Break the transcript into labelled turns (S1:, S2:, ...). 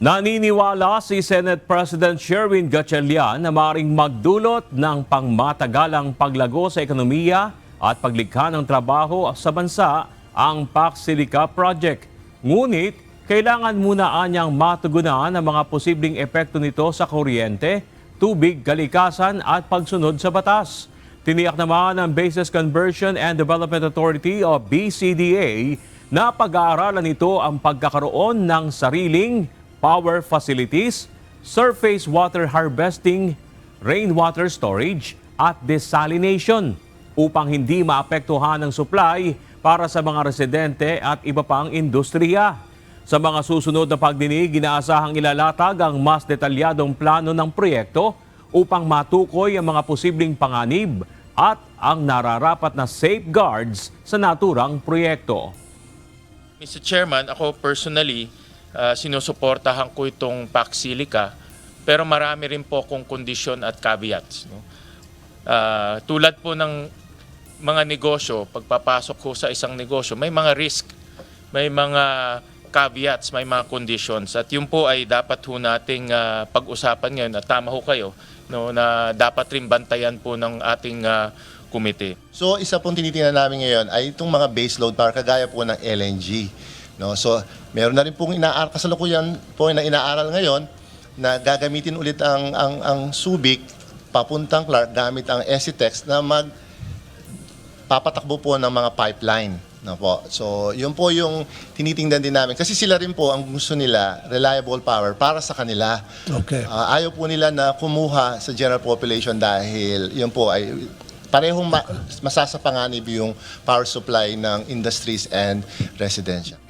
S1: Naniniwala si Senate President Sherwin Gatchalian na maaaring magdulot ng pangmatagalang paglago sa ekonomiya at paglikha ng trabaho sa bansa ang PAC Silica Project. Ngunit, kailangan muna anyang matugunan ang mga posibleng epekto nito sa kuryente, tubig, kalikasan at pagsunod sa batas. Tiniyak naman ng Bases Conversion and Development Authority o BCDA na pag-aaralan nito ang pagkakaroon ng sariling power facilities, surface water harvesting, rainwater storage at desalination upang hindi maapektuhan ng supply para sa mga residente at iba pang industriya. Sa mga susunod na pagdinig, inaasahang ilalatag ang mas detalyadong plano ng proyekto upang matukoy ang mga posibleng panganib at ang nararapat na safeguards sa naturang proyekto.
S2: Mr. Chairman, ako personally, sinusuportahan ko itong PAC Silica, pero marami rin po akong kondisyon at caveats. No? Tulad po ng mga negosyo, pagpapasok ko sa isang negosyo, may mga risk, may mga caveats, may mga conditions. At yun po ay dapat ho nating pag-usapan ngayon, at tama ho kayo, no, na dapat rin bantayan po ng ating komite.
S3: So isa pong tinitingnan namin ngayon ay itong mga baseload para kagaya po ng LNG. No? So meron na rin pong kasalukuyan po na inaaral ngayon na gagamitin ulit ang Subic papuntang Clark gamit ang SCTEX na papatakbo po ng mga pipeline. No po. So yun po yung tinitingnan din namin. Kasi sila rin po ang gusto nila, reliable power para sa kanila.
S4: Okay.
S3: Ayaw po nila na kumuha sa general population dahil yun po ay parehong masasapanganib yung power supply ng industries and residential.